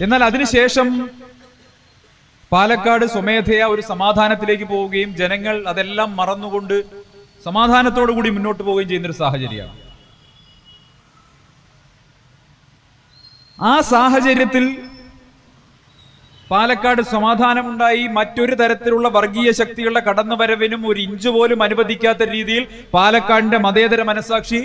എന്നാൽ അതിനുശേഷം പാലക്കാട് സ്വമേധയാ ഒരു സമാധാനത്തിലേക്ക് പോവുകയും ജനങ്ങൾ അതെല്ലാം മറന്നുകൊണ്ട് സമാധാനത്തോടു കൂടി മുന്നോട്ട് പോവുകയും ചെയ്യുന്നൊരു സാഹചര്യമാണ്. ആ സാഹചര്യത്തിൽ പാലക്കാട് സമാധാനമുണ്ടായി. മറ്റൊരു തരത്തിലുള്ള വർഗീയ ശക്തികളുടെ കടന്നുവരവിനും ഒരു ഇഞ്ച് പോലും അനുവദിക്കാത്ത രീതിയിൽ പാലക്കാടിന്റെ മതേതര മനസാക്ഷി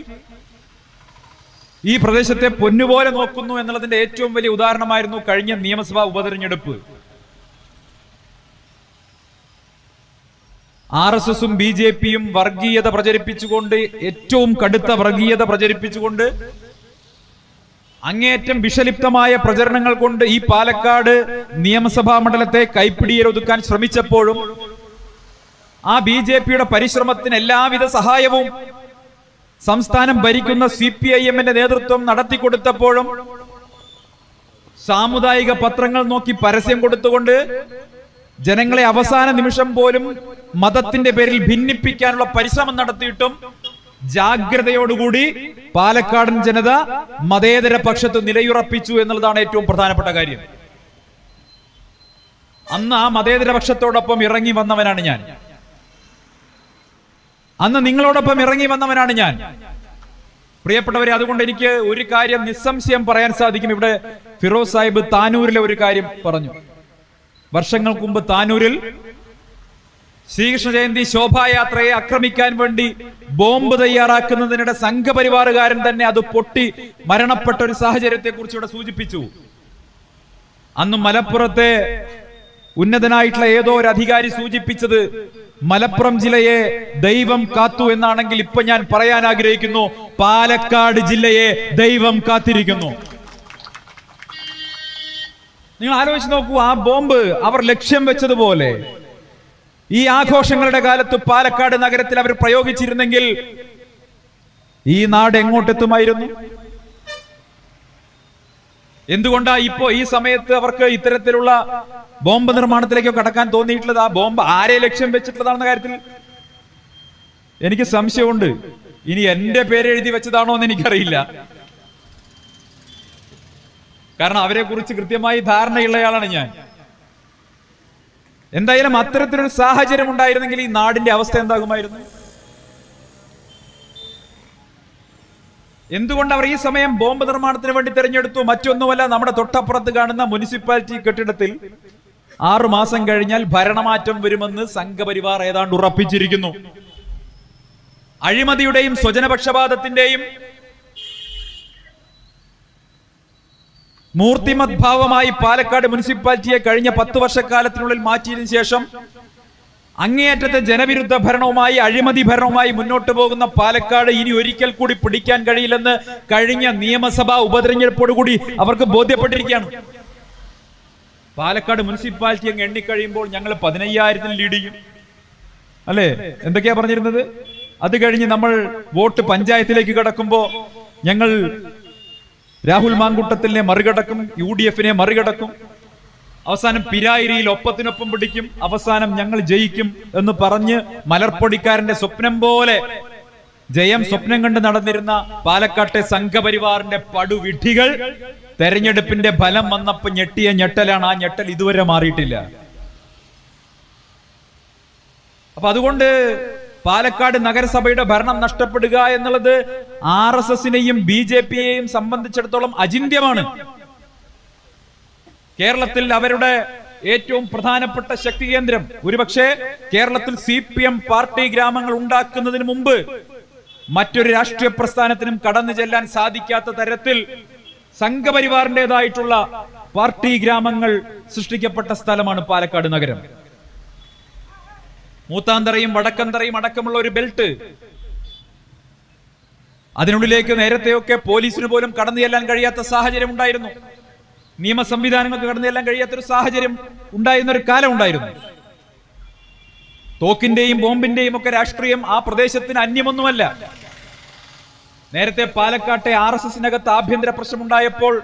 ഈ പ്രദേശത്തെ പൊന്നുപോലെ നോക്കുന്നു എന്നുള്ളതിന്റെ ഏറ്റവും വലിയ ഉദാഹരണമായിരുന്നു കഴിഞ്ഞ നിയമസഭാ ഉപതെരഞ്ഞെടുപ്പ്. RSSും BJPയും വർഗീയത പ്രചരിപ്പിച്ചുകൊണ്ട്, ഏറ്റവും കടുത്ത വർഗീയത പ്രചരിപ്പിച്ചുകൊണ്ട്, അങ്ങേയറ്റം വിഷലിപ്തമായ പ്രചരണങ്ങൾ കൊണ്ട് ഈ പാലക്കാട് നിയമസഭാ മണ്ഡലത്തെ കൈപ്പിടിയിൽ ഒതുക്കാൻ ശ്രമിച്ചപ്പോഴും ആ BJPയുടെ പരിശ്രമത്തിന് എല്ലാവിധ സഹായവും സംസ്ഥാനം ഭരിക്കുന്ന CPIMന്റെ നേതൃത്വം നടത്തിക്കൊടുത്തപ്പോഴും സാമുദായിക പത്രങ്ങൾ നോക്കി പരസ്യം കൊടുത്തുകൊണ്ട് ജനങ്ങളെ അവസാന നിമിഷം പോലും മതത്തിന്റെ പേരിൽ ഭിന്നിപ്പിക്കാനുള്ള പരിശ്രമം നടത്തിയിട്ടും ജാഗ്രതയോടുകൂടി പാലക്കാടൻ ജനത മതേതര പക്ഷത്ത് നിലയുറപ്പിച്ചു എന്നുള്ളതാണ് ഏറ്റവും പ്രധാനപ്പെട്ട കാര്യം. അന്ന് ആ മതേതര പക്ഷത്തോടൊപ്പം ഇറങ്ങി വന്നവനാണ് ഞാൻ. അന്ന് നിങ്ങളോടൊപ്പം ഇറങ്ങി വന്നവനാണ് ഞാൻ. പ്രിയപ്പെട്ടവരെ, അതുകൊണ്ട് എനിക്ക് ഒരു കാര്യം നിസ്സംശയം പറയാൻ സാധിക്കും. ഇവിടെ ഫിറോസ് സാഹിബ് താനൂരിലെ ഒരു കാര്യം പറഞ്ഞു. വർഷങ്ങൾക്ക് മുമ്പ് താനൂരിൽ ശ്രീകൃഷ്ണ ജയന്തി ശോഭായാത്രയെ ആക്രമിക്കാൻ വേണ്ടി ബോംബ് തയ്യാറാക്കുന്നതിനിടെ സംഘപരിവാറുകാരൻ തന്നെ അത് പൊട്ടി മരണപ്പെട്ട ഒരു സാഹചര്യത്തെ കുറിച്ച് ഇവിടെ സൂചിപ്പിച്ചു. അന്ന് മലപ്പുറത്തെ ഉന്നതനായിട്ടുള്ള ഏതോ ഒരു അധികാരി സൂചിപ്പിച്ചത് മലപ്പുറം ജില്ലയെ ദൈവം കാത്തു എന്നാണെങ്കിൽ ഇപ്പൊ ഞാൻ പറയാൻ ആഗ്രഹിക്കുന്നു, പാലക്കാട് ജില്ലയെ ദൈവം കാത്തിരിക്കുന്നു. നിങ്ങൾ ആലോചിച്ച് നോക്കൂ, ആ ബോംബ് അവർ ലക്ഷ്യം വെച്ചതുപോലെ ഈ ആഘോഷങ്ങളുടെ കാലത്ത് പാലക്കാട് നഗരത്തിൽ അവർ പ്രയോഗിച്ചിരുന്നെങ്കിൽ ഈ നാട് എങ്ങോട്ടെത്തുമായിരുന്നു? എന്തുകൊണ്ടാ ഇപ്പോ ഈ സമയത്ത് അവർക്ക് ഇത്തരത്തിലുള്ള ബോംബ് നിർമ്മാണത്തിലേക്ക് കടക്കാൻ തോന്നിയിട്ടുള്ളത്? ആ ബോംബ് ആരെ ലക്ഷ്യം വെച്ചിട്ടുള്ളതാണെന്ന കാര്യത്തിൽ എനിക്ക് സംശയമുണ്ട്. ഇനി എന്റെ പേര് എഴുതി വെച്ചതാണോ എന്ന് എനിക്കറിയില്ല. കാരണം അവരെ കുറിച്ച് കൃത്യമായി ധാരണയുള്ളയാളാണ് ഞാൻ. എന്തായാലും അത്തരത്തിലൊരു സാഹചര്യം ഉണ്ടായിരുന്നെങ്കിൽ ഈ നാടിന്റെ അവസ്ഥ എന്താകുമായിരുന്നു? എന്തുകൊണ്ട് അവർ ഈ സമയം ബോംബ് നിർമ്മാണത്തിന് വേണ്ടി തിരഞ്ഞെടുത്തു? മറ്റൊന്നുമല്ല, നമ്മുടെ തൊട്ടപ്പുറത്ത് കാണുന്ന മുനിസിപ്പാലിറ്റി കെട്ടിടത്തിൽ 6 മാസം കഴിഞ്ഞാൽ ഭരണമാറ്റം വരുമെന്ന് സംഘപരിവാർ ഏതാണ്ട് ഉറപ്പിച്ചിരിക്കുന്നു. അഴിമതിയുടെയും സ്വജനപക്ഷപാതത്തിന്റെയും മൂർത്തിമത് ഭാവമായി പാലക്കാട് മുനിസിപ്പാലിറ്റിയെ കഴിഞ്ഞ 10 വർഷക്കാലത്തിനുള്ളിൽ മാറ്റിയതിനു ശേഷം അങ്ങേയറ്റത്തെ ജനവിരുദ്ധ ഭരണവുമായി, അഴിമതി ഭരണവുമായി മുന്നോട്ട് പോകുന്ന പാലക്കാട് ഇനി ഒരിക്കൽ കൂടി പിടിക്കാൻ കഴിയില്ലെന്ന് കഴിഞ്ഞ നിയമസഭാ ഉപതെരഞ്ഞെടുപ്പോടുകൂടി അവർക്ക് ബോധ്യപ്പെട്ടിരിക്കുകയാണ്. പാലക്കാട് മുനിസിപ്പാലിറ്റി അങ്ങ് എണ്ണിക്കഴിയുമ്പോൾ ഞങ്ങൾ 15,000 ലീഡ് ചെയ്യും, അല്ലേ? എന്തൊക്കെയാ പറഞ്ഞിരുന്നത്? അത് കഴിഞ്ഞ് നമ്മൾ വോട്ട് പഞ്ചായത്തിലേക്ക് കടക്കുമ്പോൾ ഞങ്ങൾ രാഹുൽ മാങ്കൂട്ടത്തിലിനെ മറികടക്കും, UDFനെ മറികടക്കും, അവസാനം പിരായിരിയിൽ ഒപ്പത്തിനൊപ്പം പിടിക്കും, അവസാനം ഞങ്ങൾ ജയിക്കും എന്ന് പറഞ്ഞ് മലർപ്പൊടിക്കാരന്റെ സ്വപ്നം പോലെ ജയം സ്വപ്നം കണ്ട് നടന്നിരുന്ന പാലക്കാട്ടെ സംഘപരിവാറിന്റെ പടുവിഡ്ഢികൾ തെരഞ്ഞെടുപ്പിന്റെ ഫലം വന്നപ്പോൾ ഞെട്ടിയ ഞെട്ടലാണ്. ആ ഞെട്ടൽ ഇതുവരെ മാറിയിട്ടില്ല. അപ്പൊ അതുകൊണ്ട് പാലക്കാട് നഗരസഭയുടെ ഭരണം നഷ്ടപ്പെടുക എന്നുള്ളത് RSSനെയും BJPയെയും സംബന്ധിച്ചിടത്തോളം അചിന്ത്യമാണ്. കേരളത്തിൽ അവരുടെ ഏറ്റവും പ്രധാനപ്പെട്ട ശക്തി കേന്ദ്രം, ഒരുപക്ഷെ കേരളത്തിൽ CPM പാർട്ടി ഗ്രാമങ്ങൾ ഉണ്ടാക്കുന്നതിന് മുമ്പ് മറ്റൊരു രാഷ്ട്രീയ പ്രസ്ഥാനത്തിനും കടന്നു ചെല്ലാൻ സാധിക്കാത്ത തരത്തിൽ സംഘപരിവാറിൻ്റെതായിട്ടുള്ള പാർട്ടി ഗ്രാമങ്ങൾ സൃഷ്ടിക്കപ്പെട്ട സ്ഥലമാണ് പാലക്കാട് നഗരം. മൂത്താന്തറയും വടക്കന്തറയും അടക്കമുള്ള ഒരു ബെൽറ്റ്, അതിനുള്ളിലേക്ക് നേരത്തെയൊക്കെ പോലീസിന് പോലും കടന്നു ചെല്ലാൻ കഴിയാത്ത സാഹചര്യം ഉണ്ടായിരുന്നു. നിയമ സംവിധാനങ്ങൾക്ക് കടന്നു ചെല്ലാൻ കഴിയാത്തൊരു സാഹചര്യം ഉണ്ടായിരുന്ന ഒരു കാലം ഉണ്ടായിരുന്നു. തോക്കിന്റെയും ബോംബിന്റെയും ഒക്കെ രാഷ്ട്രീയം ആ പ്രദേശത്തിന് അന്യമൊന്നുമല്ല. നേരത്തെ പാലക്കാട്ടെ RSSനകത്ത് ആഭ്യന്തര പ്രശ്നമുണ്ടായപ്പോൾ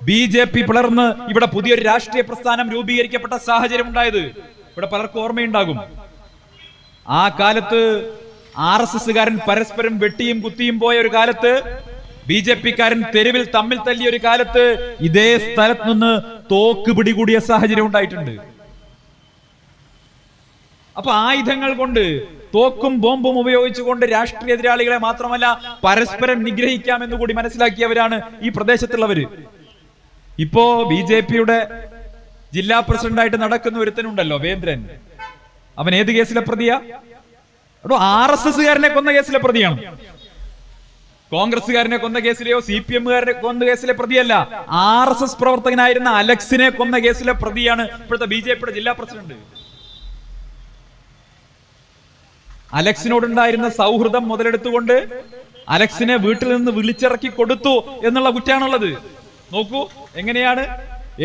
BJP പിളർന്ന് ഇവിടെ പുതിയൊരു രാഷ്ട്രീയ പ്രസ്ഥാനം രൂപീകരിക്കപ്പെട്ട സാഹചര്യം ഉണ്ടായത് ഇവിടെ പലർക്കും ഓർമ്മയുണ്ടാകും. ആ കാലത്ത് RSSകാരൻ പരസ്പരം വെട്ടിയും കുത്തിയും പോയ ഒരു കാലത്ത്, BJPക്കാരൻ തെരുവിൽ തമ്മിൽ തല്ലിയ ഒരു കാലത്ത് ഇതേ സ്ഥലത്ത് നിന്ന് തോക്ക് പിടികൂടിയ സാഹചര്യം ഉണ്ടായിട്ടുണ്ട്. അപ്പൊ ആയുധങ്ങൾ കൊണ്ട്, തോക്കും ബോംബും ഉപയോഗിച്ചുകൊണ്ട് രാഷ്ട്രീയ എതിരാളികളെ മാത്രമല്ല പരസ്പരം നിഗ്രഹിക്കാമെന്ന് കൂടി മനസ്സിലാക്കിയവരാണ് ഈ പ്രദേശത്തുള്ളവര്. ഇപ്പോ BJP-യുടെ ജില്ലാ പ്രസിഡന്റായിട്ട് നടക്കുന്ന ഒരുത്തനുണ്ടല്ലോ, വേന്ദ്രൻ. അവൻ ഏത് കേസിലെ പ്രതിയാ? RSS-കാരനെ കൊന്ന കേസിലെ പ്രതിയാണ്. കോൺഗ്രസ്സുകാരനെ കൊന്ന കേസിലെയോ CPM-കാരനെ കൊന്ന കേസിലെ പ്രതിയല്ല. RSS പ്രവർത്തകനായിരുന്ന അലക്സിനെ കൊന്ന കേസിലെ പ്രതിയാണ് ഇപ്പോഴത്തെ BJP-യുടെ ജില്ലാ പ്രസിഡന്റ്. അലക്സിനോടുണ്ടായിരുന്ന സൗഹൃദം മുതലെടുത്തുകൊണ്ട് അലക്സിനെ വീട്ടിൽ നിന്ന് വിളിച്ചിറക്കി കൊടുത്തു എന്നുള്ള കുറ്റാണുള്ളത്. നോക്കൂ എങ്ങനെയാണ്.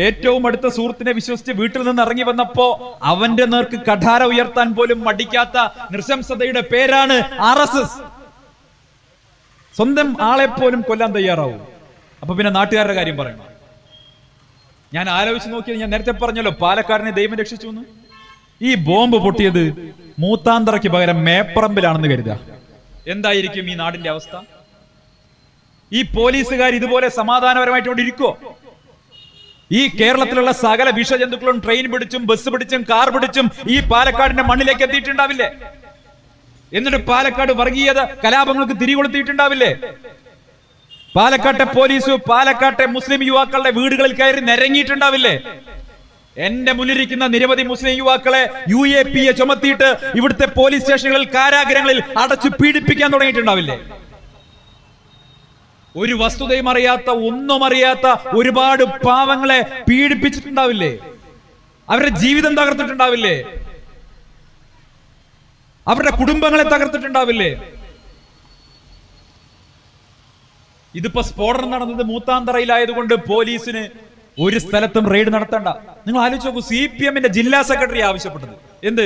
ഏറ്റവും അടുത്ത സുഹൃത്തിനെ വിശ്വസിച്ച് വീട്ടിൽ നിന്ന് ഇറങ്ങി വന്നപ്പോ അവന്റെ നേർക്ക് കഠാര ഉയർത്താൻ പോലും മടിക്കാത്ത നൃശംസതയുടെ പേരാണ് RSS. സ്വന്തം ആളെ പോലും കൊല്ലാൻ തയ്യാറാവും. അപ്പൊ പിന്നെ നാട്ടുകാരുടെ കാര്യം പറയണം. ഞാൻ ആലോചിച്ച് നോക്കിയത്, ഞാൻ നേരത്തെ പറഞ്ഞല്ലോ പാലക്കാടിനെ ദൈവം രക്ഷിച്ചു എന്ന്. ഈ ബോംബ് പൊട്ടിയത് മൂത്താന്തറയ്ക്ക് പകരം മേപ്പറമ്പിലാണെന്ന് കരുതുക. എന്തായിരിക്കും ഈ നാടിന്റെ അവസ്ഥ? ഈ പോലീസുകാർ ഇതുപോലെ സമാധാനപരമായിട്ട് ഇവിടെ ഇരിക്കുവോ? ഈ കേരളത്തിലുള്ള സകല വിഷജന്തുക്കളും ട്രെയിൻ പിടിച്ചും ബസ് പിടിച്ചും കാർ പിടിച്ചും ഈ പാലക്കാടിന്റെ മണ്ണിലേക്ക് എത്തിയിട്ടുണ്ടാവില്ലേ? എന്നിട്ട് പാലക്കാട് വർഗീയത കലാപങ്ങൾക്ക് തിരികൊളുത്തിയിട്ടുണ്ടാവില്ലേ? പാലക്കാട്ടെ പോലീസ് പാലക്കാട്ടെ മുസ്ലിം യുവാക്കളുടെ വീടുകളിൽ കയറി നിരങ്ങിയിട്ടുണ്ടാവില്ലേ? എന്റെ മുന്നിലിരിക്കുന്ന നിരവധി മുസ്ലിം യുവാക്കളെ UAPA ചുമത്തിയിട്ട് ഇവിടുത്തെ പോലീസ് സ്റ്റേഷനുകളിൽ, കാരാഗ്രഹങ്ങളിൽ അടച്ചു പീഡിപ്പിക്കാൻ തുടങ്ങിയിട്ടുണ്ടാവില്ലേ? ഒരു വസ്തുതയും അറിയാത്ത, ഒന്നും അറിയാത്ത ഒരുപാട് പാവങ്ങളെ പീഡിപ്പിച്ചിട്ടുണ്ടാവില്ലേ? അവരുടെ ജീവിതം തകർത്തിട്ടുണ്ടാവില്ലേ? അവരുടെ കുടുംബങ്ങളെ തകർത്തിട്ടുണ്ടാവില്ലേ? ഇതിപ്പോ സ്ഫോടനം നടന്നത് മൂത്താന്തറയിലായതുകൊണ്ട് പോലീസിന് ഒരു സ്ഥലത്തും റെയ്ഡ് നടത്തണ്ട. നിങ്ങൾ ആലോചിച്ച് നോക്കൂ. CPM-ന്റെ ജില്ലാ സെക്രട്ടറി ആവശ്യപ്പെട്ടത് എന്ത്?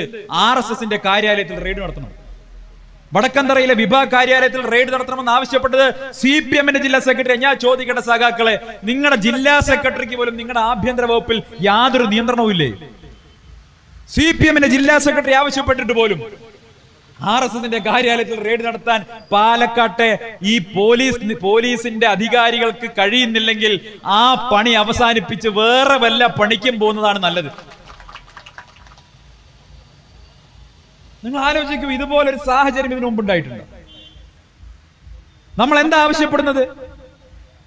RSS-ന്റെ കാര്യാലയത്തിൽ റെയ്ഡ് നടത്തണം. വടക്കന്തറയിലെ വിഭാഗ കാര്യാലയത്തിൽ റെയ്ഡ് നടത്തണമെന്ന് ആവശ്യപ്പെട്ടത് CPM-ന്റെ ജില്ലാ സെക്രട്ടറി. ഞാൻ ചോദിക്കേണ്ട സഖാക്കളെ, നിങ്ങളുടെ ജില്ലാ സെക്രട്ടറിക്ക് പോലും നിങ്ങളുടെ ആഭ്യന്തര വകുപ്പിൽ യാതൊരു നിയന്ത്രണവും ഇല്ലേ? CPM-ന്റെ ജില്ലാ സെക്രട്ടറി ആവശ്യപ്പെട്ടിട്ട് പോലും RSS-ന്റെ കാര്യാലയത്തിൽ റെയ്ഡ് നടത്താൻ പാലക്കാട്ടെ ഈ പോലീസിന്റെ അധികാരികൾക്ക് കഴിയുന്നില്ലെങ്കിൽ ആ പണി അവസാനിപ്പിച്ച് വേറെ വല്ല പണിക്കും പോകുന്നതാണ് നല്ലത്. നിങ്ങൾ ആലോചിക്കും, ഇതുപോലൊരു സാഹചര്യം ഇതിനു മുമ്പുണ്ടായിട്ടുണ്ട്. നമ്മൾ എന്താ ആവശ്യപ്പെടുന്നത്?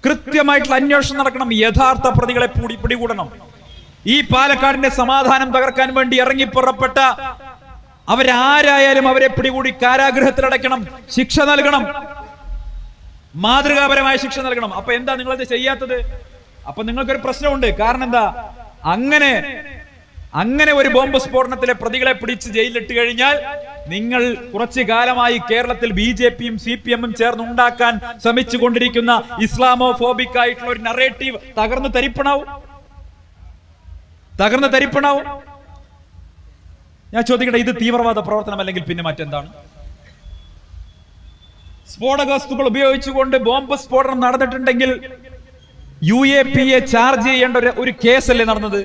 കൃത്യമായിട്ടുള്ള അന്വേഷണം നടക്കണം. യഥാർത്ഥ പ്രതികളെ പിടികൂടണം. ഈ പാലക്കാടിന്റെ സമാധാനം തകർക്കാൻ വേണ്ടി ഇറങ്ങിപ്പുറപ്പെട്ട അവരാരായാലും അവരെ പിടികൂടി കാരാഗൃഹത്തിൽ അടയ്ക്കണം, ശിക്ഷ നൽകണം, മാതൃകാപരമായ ശിക്ഷ നൽകണം. അപ്പൊ എന്താ നിങ്ങളത് ചെയ്യാത്തത്? അപ്പൊ നിങ്ങൾക്കൊരു പ്രശ്നമുണ്ട്. കാരണം എന്താ? അങ്ങനെ ഒരു ബോംബ് സ്ഫോടനത്തിലെ പ്രതികളെ പിടിച്ച് ജയിലിലിട്ട് കഴിഞ്ഞാൽ നിങ്ങൾ കുറച്ചു കാലമായി കേരളത്തിൽ BJP-യും CPM-ഉം ചേർന്ന് ഉണ്ടാക്കാൻ ശ്രമിച്ചുകൊണ്ടിരിക്കുന്ന ഇസ്ലാമോഫോബിക് ആയിട്ടുള്ള ഒരു നറേറ്റീവ് തകർന്ന് തരിപ്പണാവും. ഞാൻ ചോദിക്കട്ടെ, ഇത് തീവ്രവാദ പ്രവർത്തനം അല്ലെങ്കിൽ പിന്നെ മറ്റെന്താണ്? സ്ഫോടക വസ്തുക്കൾ ഉപയോഗിച്ചുകൊണ്ട് ബോംബ് സ്ഫോടനം നടന്നിട്ടുണ്ടെങ്കിൽ UAPA ചാർജ് ചെയ്യേണ്ട ഒരു കേസല്ലേ നടന്നത്?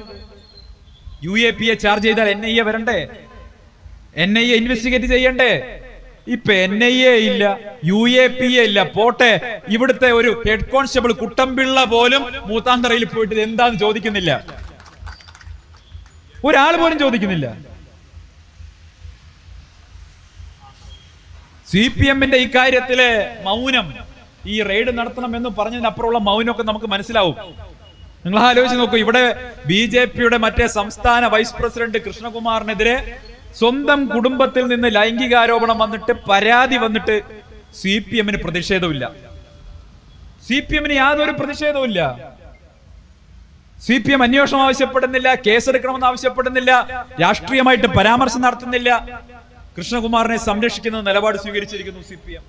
UAPA ചാർജ് ചെയ്താൽ NIA വരണ്ടേ? NIA ഇൻവെസ്റ്റിഗേറ്റ് ചെയ്യണ്ടേ? ഇപ്പൊ NIA ഇല്ല, UAPA ഇല്ല. പോട്ടെ, ഇവിടുത്തെ ഒരു ഹെഡ് കോൺസ്റ്റബിൾ കുട്ടമ്പിള്ള പോലും മൂത്താന്തറയിൽ പോയിട്ട് എന്താന്ന് ചോദിക്കുന്നില്ല. ഒരാൾ പോലും ചോദിക്കുന്നില്ല. CPM-ന്റെ ഇക്കാര്യത്തിലെ മൗനം, ഈ റെയ്ഡ് നടത്തണം എന്ന് പറഞ്ഞതിനപ്പുറമുള്ള മൗനമൊക്കെ നമുക്ക് മനസ്സിലാവും. നിങ്ങൾ ആലോചിച്ച് നോക്കൂ. ഇവിടെ BJP-യുടെ മറ്റേ സംസ്ഥാന വൈസ് പ്രസിഡന്റ് കൃഷ്ണകുമാറിനെതിരെ സ്വന്തം കുടുംബത്തിൽ നിന്ന് ലൈംഗികാരോപണം വന്നിട്ട്, പരാതി വന്നിട്ട് CPM-ന് പ്രതിഷേധമില്ല. CPM-ന് യാതൊരു പ്രതിഷേധവുമില്ല. CPM അന്വേഷണം ആവശ്യപ്പെടുന്നില്ല, കേസെടുക്കണമെന്ന് ആവശ്യപ്പെടുന്നില്ല, രാഷ്ട്രീയമായിട്ട് പരാമർശം നടത്തുന്നില്ല. കൃഷ്ണകുമാറിനെ സംരക്ഷിക്കുന്ന നിലപാട് സ്വീകരിച്ചിരിക്കുന്നു CPM.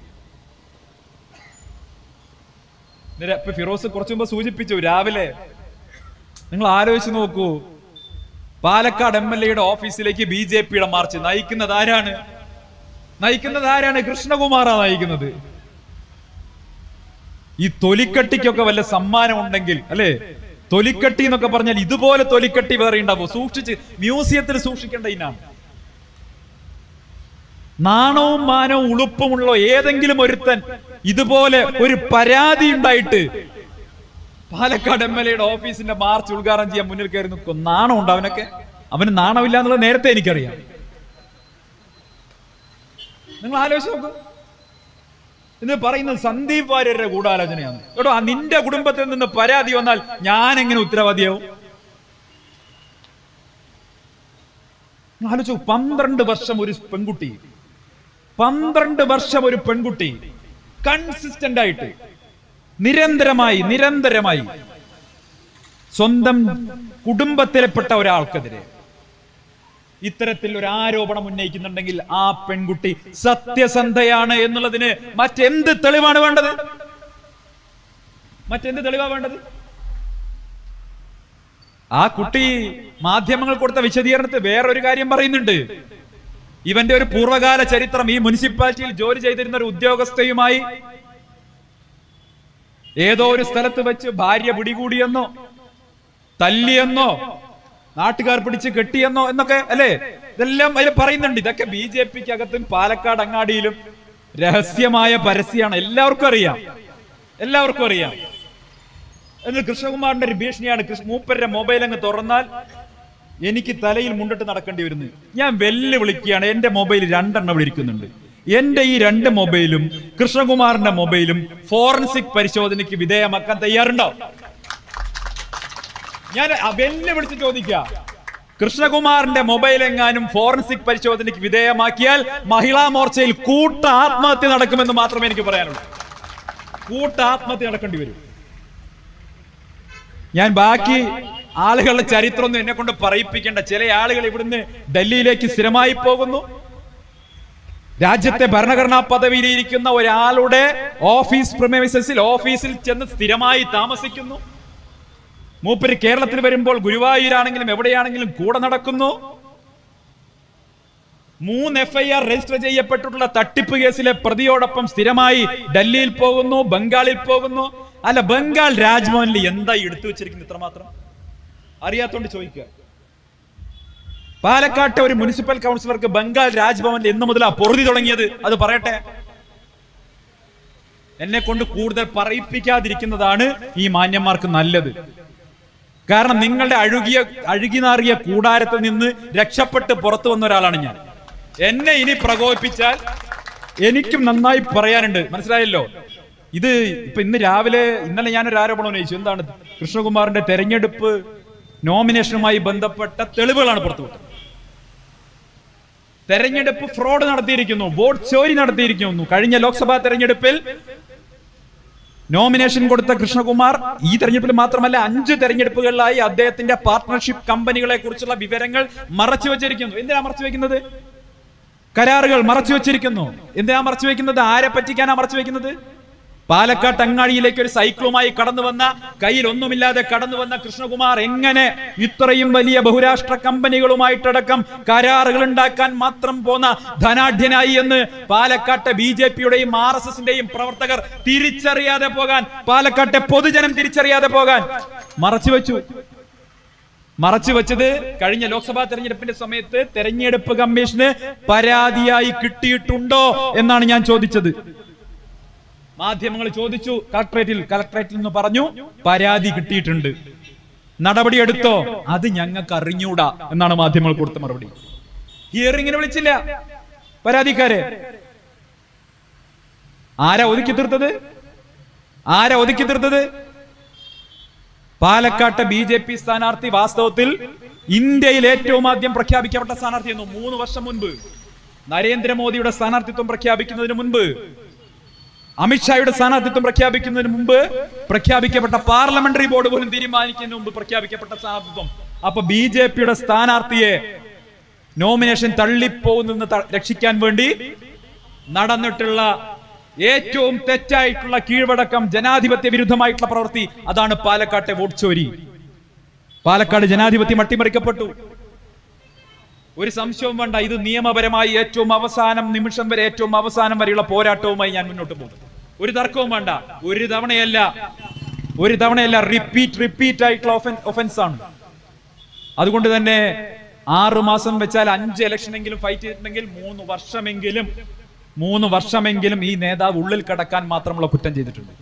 ഫിറോസ് കുറച്ചു മുമ്പ് സൂചിപ്പിച്ചു രാവിലെ. നിങ്ങൾ ആലോചിച്ച് നോക്കൂ, പാലക്കാട് MLA-യുടെ ഓഫീസിലേക്ക് BJP-യുടെ മാർച്ച് നയിക്കുന്നത് ആരാണ്? കൃഷ്ണകുമാറാണ് നയിക്കുന്നത്. ഈ തൊലിക്കട്ടിക്കൊക്കെ വല്ല സമ്മാനം ഉണ്ടെങ്കിൽ, അല്ലെ? തൊലിക്കട്ടി എന്നൊക്കെ പറഞ്ഞാൽ ഇതുപോലെ തൊലിക്കട്ടി വേറെ ഉണ്ടാവും. സൂക്ഷിച്ച് മ്യൂസിയത്തിൽ സൂക്ഷിക്കേണ്ട ഇനാണ്. നാണവും മാനവും ഉളുപ്പുമുള്ള ഏതെങ്കിലും ഒരുത്തൻ ഇതുപോലെ ഒരു പരാതി ഉണ്ടായിട്ട് പാലക്കാട് MLA ഓഫീസിന്റെ മാർച്ച് ഉദ്ഘാടനം ചെയ്യാൻ മുന്നിൽ കയറി നിൽക്കും. നാണമുണ്ട് അവനൊക്കെ? അവന് നാണമില്ല എന്നുള്ളത് നേരത്തെ എനിക്കറിയാം. നിങ്ങൾ ആലോചിച്ച് നോക്കൂ. ഇത് പറയുന്നത് സന്ദീപ് വാര്യരുടെ ഗൂഢാലോചനയാണ്. കേട്ടോ, നിന്റെ കുടുംബത്തിൽ നിന്ന് പരാതി വന്നാൽ ഞാൻ എങ്ങനെ ഉത്തരവാദിയാവും? ആലോചിച്ചു. 12 വർഷം ഒരു പെൺകുട്ടി, 12 വർഷം ഒരു പെൺകുട്ടി കൺസിസ്റ്റന്റ് ആയിട്ട് നിരന്തരമായി സ്വന്തം കുടുംബത്തിൽപ്പെട്ട ഒരാൾക്കെതിരെ ഇത്തരത്തിൽ ഒരു ആരോപണം ഉന്നയിക്കുന്നുണ്ടെങ്കിൽ ആ പെൺകുട്ടി സത്യസന്ധയാണ് എന്നുള്ളതിന് മറ്റെന്ത് തെളിവാണ് വേണ്ടത്? മറ്റെന്ത് തെളിവാണ് വേണ്ടത്? ആ കുട്ടി മാധ്യമങ്ങൾ കൊടുത്ത വിശദീകരണത്തിൽ വേറൊരു കാര്യം പറയുന്നുണ്ട്. ഇവന്റെ ഒരു പൂർവ്വകാല ചരിത്രം, ഈ മുനിസിപ്പാലിറ്റിയിൽ ജോലി ചെയ്തിരുന്ന ഒരു ഉദ്യോഗസ്ഥയുമായി ഏതോ ഒരു സ്ഥലത്ത് വെച്ച് ഭാര്യ പിടികൂടിയെന്നോ തല്ലിയെന്നോ നാട്ടുകാർ പിടിച്ച് കെട്ടിയെന്നോ എന്നൊക്കെ അല്ലേ, ഇതെല്ലാം അതിൽ പറയുന്നുണ്ട്. ഇതൊക്കെ BJPക്ക് അകത്തും പാലക്കാട് അങ്ങാടിയിലും രഹസ്യമായ പരസ്യമാണ്. എല്ലാവർക്കും അറിയാം. എന്നിട്ട് കൃഷ്ണകുമാറിന്റെ ഒരു ഭീഷണിയാണ്. മൂപ്പരുടെ മൊബൈൽ അങ്ങ് തുറന്നാൽ എനിക്ക് തലയിൽ മുണ്ടിട്ട് നടക്കേണ്ടി വരുന്നു. ഞാൻ വെല്ലുവിളിക്കുകയാണ്. എന്റെ മൊബൈൽ 2 എണ്ണം വിളിക്കുന്നുണ്ട്. എന്റെ ഈ 2 മൊബൈലും കൃഷ്ണകുമാറിന്റെ മൊബൈലും ഫോറൻസിക് പരിശോധനയ്ക്ക് വിധേയമാക്കാൻ തയ്യാറുണ്ടോ? ഞാൻ വെല്ലുവിളിച്ച് ചോദിക്കുക. കൃഷ്ണകുമാറിന്റെ മൊബൈൽ എങ്ങാനും ഫോറൻസിക് പരിശോധനയ്ക്ക് വിധേയമാക്കിയാൽ മഹിളാ മോർച്ചയിൽ കൂട്ട ആത്മഹത്യ നടക്കുമെന്ന് മാത്രമേ എനിക്ക് പറയാനുള്ളൂ. കൂട്ട ആത്മഹത്യ നടക്കേണ്ടി വരും. ഞാൻ ബാക്കി ആളുകളുടെ ചരിത്രമൊന്നും എന്നെ കൊണ്ട് പറയിപ്പിക്കേണ്ട. ചില ആളുകൾ ഇവിടുന്ന് ഡൽഹിയിലേക്ക് സ്ഥിരമായി പോകുന്നു. രാജ്യത്തെ ഭരണഘടനാ പദവിയിലിരിക്കുന്ന ഒരാളുടെ ഓഫീസിൽ ചെന്ന് സ്ഥിരമായി താമസിക്കുന്നു. മൂപ്പര് കേരളത്തിൽ വരുമ്പോൾ ഗുരുവായൂരാണെങ്കിലും എവിടെയാണെങ്കിലും കൂടെ നടക്കുന്നു. 3 FIR രജിസ്റ്റർ ചെയ്യപ്പെട്ടിട്ടുള്ള തട്ടിപ്പ് കേസിലെ പ്രതിയോടൊപ്പം സ്ഥിരമായി ഡൽഹിയിൽ പോകുന്നു, ബംഗാളിൽ പോകുന്നു. അല്ല, ബംഗാൾ രാജ്ഭവനിൽ എന്താ എടുത്തു വെച്ചിരിക്കുന്നത്? ഇത്രമാത്രം അറിയാത്തോണ്ട് ചോദിക്കുക. പാലക്കാട്ടെ ഒരു മുനിസിപ്പൽ കൗൺസിലർക്ക് ബംഗാൾ രാജ്ഭവനിൽ എന്ന് മുതലാ പൊറുതി തുടങ്ങിയത്? അത് പറയട്ടെ. എന്നെ കൊണ്ട് കൂടുതൽ പറയിപ്പിക്കാതിരിക്കുന്നതാണ് ഈ മാന്യന്മാർക്ക് നല്ലത്. കാരണം നിങ്ങളുടെ അഴുകിനാറിയ കൂടാരത്തിൽ നിന്ന് രക്ഷപ്പെട്ട് പുറത്തു വന്ന ഒരാളാണ് ഞാൻ. എന്നെ ഇനി പ്രകോപിപ്പിച്ചാൽ എനിക്കും നന്നായി പറയാനുണ്ട്. മനസ്സിലായല്ലോ? ഇന്ന് രാവിലെ ഇന്നലെ ഞാനൊരു ആരോപണം ഉന്നയിച്ചു. എന്താണ്? കൃഷ്ണകുമാറിന്റെ തെരഞ്ഞെടുപ്പ് നോമിനേഷനുമായി ബന്ധപ്പെട്ട തെളിവുകളാണ് പുറത്തുവിട്ടത്. തെരഞ്ഞെടുപ്പ് ഫ്രോഡ് നടത്തിയിരിക്കുന്നു, വോട്ട് ചോരി നടത്തിയിരിക്കുന്നു. കഴിഞ്ഞ ലോക്സഭാ തെരഞ്ഞെടുപ്പിൽ നോമിനേഷൻ കൊടുത്ത കൃഷ്ണകുമാർ ഈ തെരഞ്ഞെടുപ്പിൽ മാത്രമല്ല 5 തെരഞ്ഞെടുപ്പുകളിലായി അദ്ദേഹത്തിന്റെ പാർട്ട്ണർഷിപ്പ് കമ്പനികളെ കുറിച്ചുള്ള വിവരങ്ങൾ മറച്ചു വെച്ചിരിക്കുന്നു. എന്തിനാ മറച്ചു വെക്കുന്നത്? കരാറുകൾ മറച്ചു വെച്ചിരിക്കുന്നു. എന്തിനാ മറച്ചു വെക്കുന്നത്? ആരെ പറ്റിക്കാനാ മറച്ചു വെക്കുന്നത്? പാലക്കാട് അങ്ങാടിയിലേക്ക് ഒരു സൈക്കിളുമായി കടന്നു വന്ന, കയ്യിൽ ഒന്നുമില്ലാതെ കടന്നു വന്ന കൃഷ്ണകുമാർ എങ്ങനെ ഇത്രയും വലിയ ബഹുരാഷ്ട്ര കമ്പനികളുമായിട്ടടക്കം കരാറുകൾ ഉണ്ടാക്കാൻ മാത്രം പോന്ന ധനാഢ്യനായി എന്ന് പാലക്കാട്ടെ BJPയുടെയും RSSന്റെയും പ്രവർത്തകർ തിരിച്ചറിയാതെ പോകാൻ, പാലക്കാട്ടെ പൊതുജനം തിരിച്ചറിയാതെ പോകാൻ മറച്ചു വെച്ചത് കഴിഞ്ഞ ലോക്സഭാ തെരഞ്ഞെടുപ്പിന്റെ സമയത്ത് തെരഞ്ഞെടുപ്പ് കമ്മീഷന് പരാതിയായി കിട്ടിയിട്ടുണ്ടോ എന്നാണ് ഞാൻ ചോദിച്ചത്. മാധ്യമങ്ങൾ ചോദിച്ചു. കളക്ടറേറ്റിൽ നിന്ന് പറഞ്ഞു പരാതി കിട്ടിയിട്ടുണ്ട്. നടപടി എടുത്തോ? അത് ഞങ്ങൾക്ക് അറിഞ്ഞൂടാ എന്നാണ് മാധ്യമങ്ങൾ കൊടുത്ത മറുപടി. ഹിയറിംഗിന് വിളിച്ചില്ല പരാതിക്കാരെ. ആരാ ഒതുക്കി തീർത്തത്? പാലക്കാട്ടെ BJP സ്ഥാനാർത്ഥി വാസ്തവത്തിൽ ഇന്ത്യയിൽ ഏറ്റവും ആദ്യം പ്രഖ്യാപിക്കപ്പെട്ട സ്ഥാനാർത്ഥിയായിരുന്നു. 3 വർഷം മുൻപ് നരേന്ദ്രമോദിയുടെ സ്ഥാനാർത്ഥിത്വം പ്രഖ്യാപിക്കുന്നതിന് മുൻപ്, അമിത്ഷായുടെ സ്ഥാനാർത്ഥിത്വം പ്രഖ്യാപിക്കുന്നതിന് മുമ്പ് പ്രഖ്യാപിക്കപ്പെട്ട, പാർലമെന്ററി ബോർഡ് പോലും തീരുമാനിക്കുന്നതിന് മുമ്പ് പ്രഖ്യാപിക്കപ്പെട്ട സ്ഥാനാർത്ഥിത്വം. അപ്പൊ BJPയുടെ സ്ഥാനാർത്ഥിയെ നോമിനേഷൻ തള്ളിപ്പോകുന്ന രക്ഷിക്കാൻ വേണ്ടി നടന്നിട്ടുള്ള ഏറ്റവും തെറ്റായിട്ടുള്ള കീഴ്വഴക്കം, ജനാധിപത്യ വിരുദ്ധമായിട്ടുള്ള പ്രവൃത്തി, അതാണ് പാലക്കാട്ടെ വോട്ട് ചോരി. പാലക്കാട് ജനാധിപത്യം അട്ടിമറിക്കപ്പെട്ടു. ഒരു സംശയവും വേണ്ട. ഇത് നിയമപരമായി ഏറ്റവും അവസാനം നിമിഷം വരെ, ഏറ്റവും അവസാനം വരെയുള്ള പോരാട്ടവുമായി ഞാൻ മുന്നോട്ട് പോകും. ഒരു തർക്കവും വേണ്ട. ഒരു തവണയല്ല റിപ്പീറ്റ് ആയിട്ടുള്ള ഒഫൻസ് ആണ്. അതുകൊണ്ട് തന്നെ 6 മാസം വെച്ചാൽ 5 ഇലക്ഷനെങ്കിലും ഫൈറ്റ് ചെയ്തിട്ടുണ്ടെങ്കിൽ 3 വർഷമെങ്കിലും ഈ നേതാവ് ഉള്ളിൽ കടക്കാൻ മാത്രമുള്ള കുറ്റം ചെയ്തിട്ടുണ്ട്.